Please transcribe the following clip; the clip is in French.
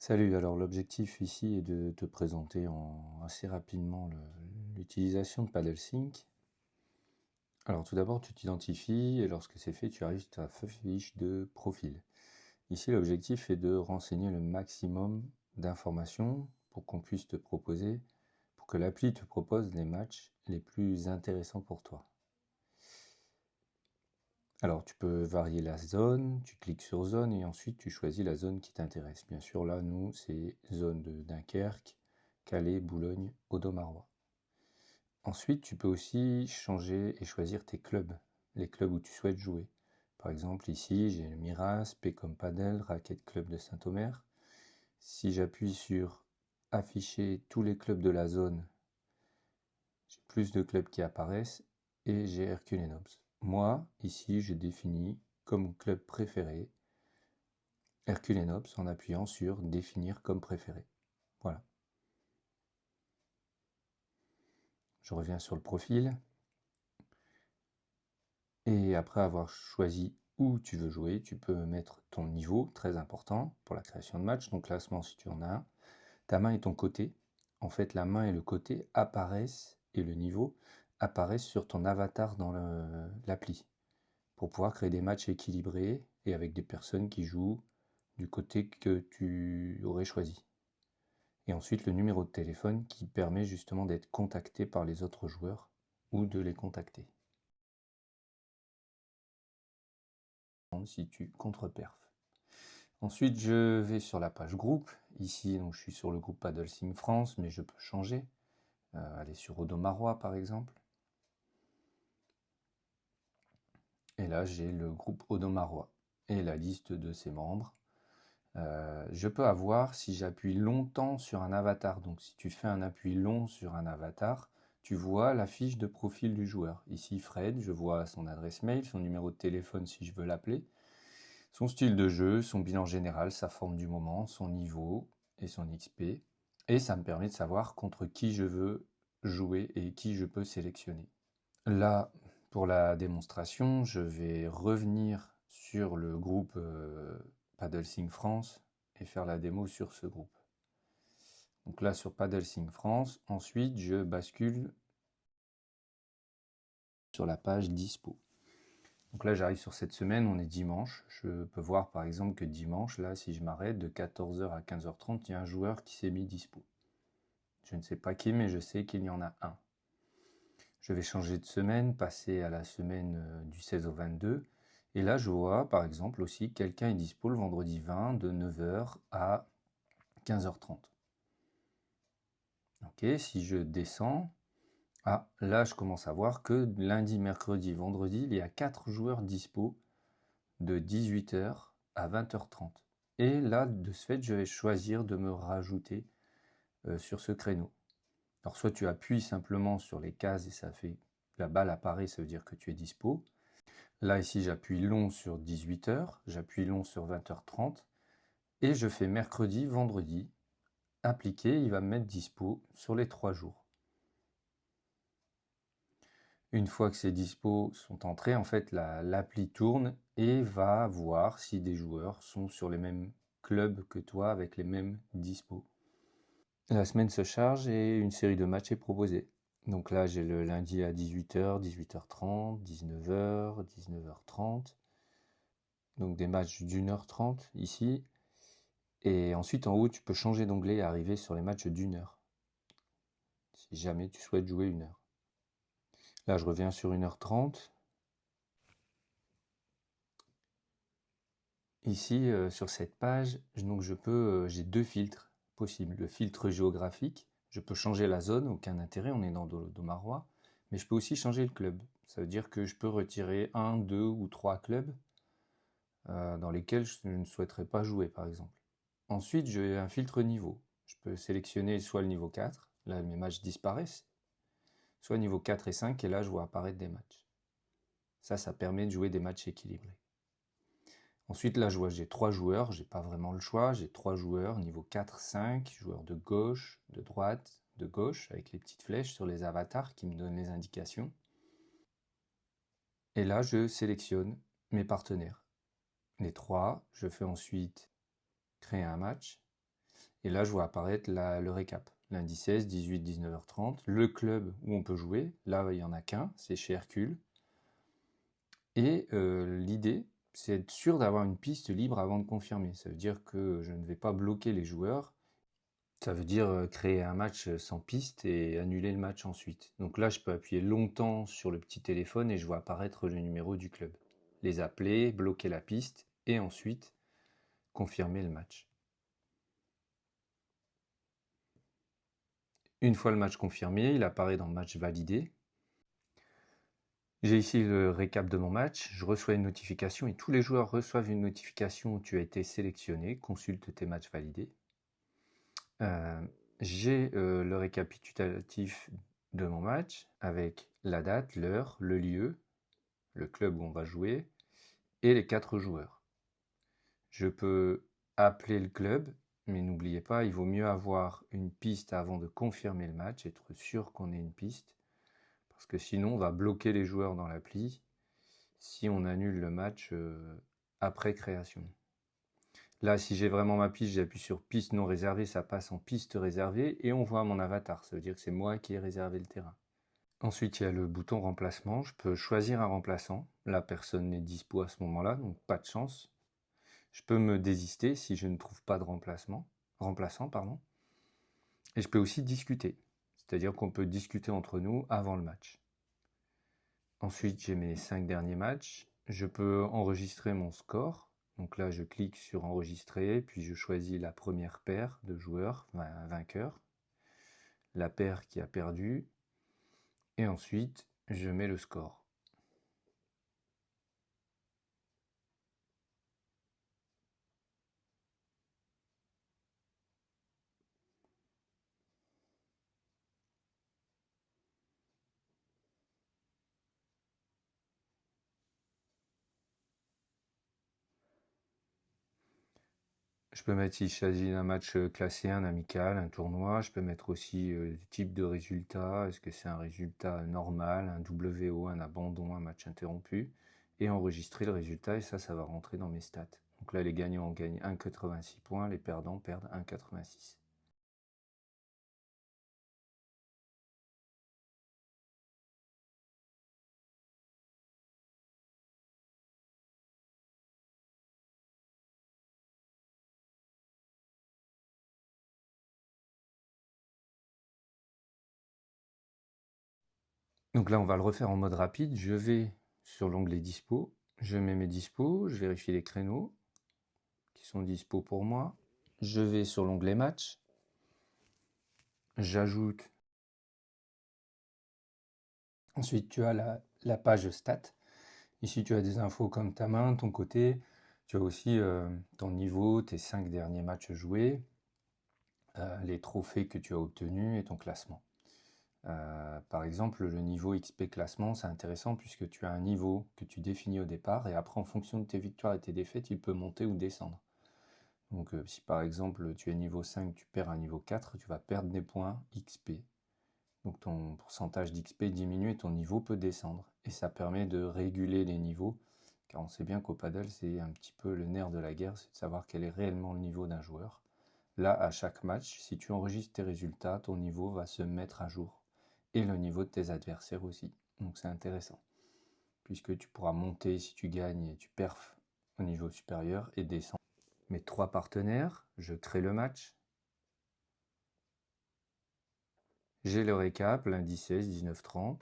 Salut, alors l'objectif ici est de te présenter assez rapidement l'utilisation de PaddleSync. Alors tout d'abord tu t'identifies et lorsque c'est fait tu arrives sur ta fiche de profil. Ici l'objectif est de renseigner le maximum d'informations pour qu'on puisse te proposer, pour que l'appli te propose les matchs les plus intéressants pour toi. Alors tu peux varier la zone, tu cliques sur zone et ensuite tu choisis la zone qui t'intéresse. Bien sûr là nous c'est zone de Dunkerque, Calais, Boulogne, Audomarois. Ensuite tu peux aussi changer et choisir tes clubs, les clubs où tu souhaites jouer. Par exemple ici j'ai le Miras, P comme Padel, Racket Club de Saint-Omer. Si j'appuie sur afficher tous les clubs de la zone, j'ai plus de clubs qui apparaissent et j'ai Hercule Nobs. Moi, ici, je définis comme club préféré Hercule Nobs en appuyant sur définir comme préféré. Voilà. Je reviens sur le profil. Et après avoir choisi où tu veux jouer, tu peux mettre ton niveau, très important pour la création de match, ton classement si tu en as un, ta main et ton côté. En fait, la main et le côté apparaissent, et le niveau apparaissent sur ton avatar dans l'appli, pour pouvoir créer des matchs équilibrés et avec des personnes qui jouent du côté que tu aurais choisi. Et ensuite le numéro de téléphone qui permet justement d'être contacté par les autres joueurs ou de les contacter si tu contre-perfs. Ensuite, je vais sur la page groupe. Ici, donc, je suis sur le groupe PaddleSync France, mais je peux changer. Aller sur Audomarois, par exemple. Et là, j'ai le groupe Audomarois et la liste de ses membres. Je peux avoir, si j'appuie longtemps sur un avatar, donc si tu fais un appui long sur un avatar, tu vois la fiche de profil du joueur. Ici, Fred, je vois son adresse mail, son numéro de téléphone si je veux l'appeler, son style de jeu, son bilan général, sa forme du moment, son niveau et son XP. Et ça me permet de savoir contre qui je veux jouer et qui je peux sélectionner. Là, pour la démonstration, je vais revenir sur le groupe PaddleSync France et faire la démo sur ce groupe. Donc là, sur PaddleSync France, ensuite, je bascule sur la page dispo. Donc là, j'arrive sur cette semaine, on est dimanche. Je peux voir par exemple que dimanche, là, si je m'arrête de 14h à 15h30, il y a un joueur qui s'est mis dispo. Je ne sais pas qui, mais je sais qu'il y en a un. Je vais changer de semaine, passer à la semaine du 16 au 22. Et là, je vois par exemple aussi quelqu'un est dispo le vendredi 20 de 9h à 15h30. Ok, si je descends, ah, là, je commence à voir que lundi, mercredi, vendredi, il y a 4 joueurs dispo de 18h à 20h30. Et là, de ce fait, je vais choisir de me rajouter sur ce créneau. Alors, soit tu appuies simplement sur les cases et ça fait, la balle apparaît, ça veut dire que tu es dispo. Là, ici, j'appuie long sur 18h, j'appuie long sur 20h30 et je fais mercredi, vendredi. Appliquer, il va me mettre dispo sur les 3 jours. Une fois que ces dispos sont entrés, en fait, l'appli tourne et va voir si des joueurs sont sur les mêmes clubs que toi avec les mêmes dispos. La semaine se charge et une série de matchs est proposée. Donc là, j'ai le lundi à 18h, 18h30, 19h, 19h30. Donc des matchs d'1h30 ici. Et ensuite, en haut, tu peux changer d'onglet et arriver sur les matchs d'1h. Si jamais tu souhaites jouer 1h. Là, je reviens sur 1h30. Ici, sur cette page, donc j'ai deux filtres possibles. Le filtre géographique, je peux changer la zone, aucun intérêt, on est dans Domarois, mais je peux aussi changer le club. Ça veut dire que je peux retirer 1, 2 ou 3 clubs dans lesquels je ne souhaiterais pas jouer, par exemple. Ensuite, j'ai un filtre niveau. Je peux sélectionner soit le niveau 4, là mes matchs disparaissent, soit niveau 4 et 5, et là je vois apparaître des matchs. Ça permet de jouer des matchs équilibrés. Ensuite, là, je vois j'ai 3 joueurs, j'ai pas vraiment le choix, j'ai 3 joueurs, niveau 4, 5, joueurs de gauche, de droite, de gauche, avec les petites flèches sur les avatars qui me donnent les indications. Et là, je sélectionne mes partenaires. Les 3, je fais ensuite créer un match. Et là, je vois apparaître le récap. Lundi 16, 18, 19h30. Le club où on peut jouer, là, il n'y en a qu'un, c'est chez Hercule. Et l'idée, c'est d'être sûr d'avoir une piste libre avant de confirmer. Ça veut dire que je ne vais pas bloquer les joueurs. Ça veut dire créer un match sans piste et annuler le match ensuite. Donc là, je peux appuyer longtemps sur le petit téléphone et je vois apparaître le numéro du club. Les appeler, bloquer la piste et ensuite confirmer le match. Une fois le match confirmé, il apparaît dans match validé. J'ai ici le récap de mon match, je reçois une notification et tous les joueurs reçoivent une notification où tu as été sélectionné, consulte tes matchs validés. J'ai le récapitulatif de mon match avec la date, l'heure, le lieu, le club où on va jouer et les 4 joueurs. Je peux appeler le club, mais n'oubliez pas, il vaut mieux avoir une piste avant de confirmer le match, être sûr qu'on ait une piste, parce que sinon on va bloquer les joueurs dans l'appli si on annule le match après création. Là, si j'ai vraiment ma piste, j'appuie sur piste non réservée, ça passe en piste réservée et on voit mon avatar. Ça veut dire que c'est moi qui ai réservé le terrain. Ensuite, il y a le bouton remplacement. Je peux choisir un remplaçant. La personne n'est dispo à ce moment-là, donc pas de chance. Je peux me désister si je ne trouve pas de remplaçant, pardon. Et je peux aussi discuter. C'est-à-dire qu'on peut discuter entre nous avant le match. Ensuite, j'ai mes 5 derniers matchs. Je peux enregistrer mon score. Donc là, je clique sur enregistrer, puis je choisis la première paire de joueurs, vainqueur, la paire qui a perdu, et ensuite, je mets le score. Je peux mettre s'il s'agit d'un match classé, un amical, un tournoi. Je peux mettre aussi le type de résultat. Est-ce que c'est un résultat normal, un WO, un abandon, un match interrompu? Et enregistrer le résultat, et ça va rentrer dans mes stats. Donc là, les gagnants gagnent 1,86 points, les perdants perdent 1,86. Donc là, on va le refaire en mode rapide. Je vais sur l'onglet dispo, je mets mes dispos, je vérifie les créneaux qui sont dispo pour moi. Je vais sur l'onglet match, j'ajoute. Ensuite, tu as la page stats. Ici, tu as des infos comme ta main, ton côté. Tu as aussi ton niveau, tes 5 derniers matchs joués, les trophées que tu as obtenus et ton classement. Par exemple, le niveau XP classement, c'est intéressant puisque tu as un niveau que tu définis au départ et après, en fonction de tes victoires et tes défaites, il peut monter ou descendre. Donc, si par exemple tu es niveau 5, tu perds un niveau 4, tu vas perdre des points XP. Donc, ton pourcentage d'XP diminue et ton niveau peut descendre. Et ça permet de réguler les niveaux, car on sait bien qu'au paddle, c'est un petit peu le nerf de la guerre, c'est de savoir quel est réellement le niveau d'un joueur. Là, à chaque match, si tu enregistres tes résultats, ton niveau va se mettre à jour. Et le niveau de tes adversaires aussi. Donc c'est intéressant. Puisque tu pourras monter si tu gagnes et tu perfs au niveau supérieur et descendre. Mes 3 partenaires, je crée le match. J'ai le récap, lundi 16, 19h30.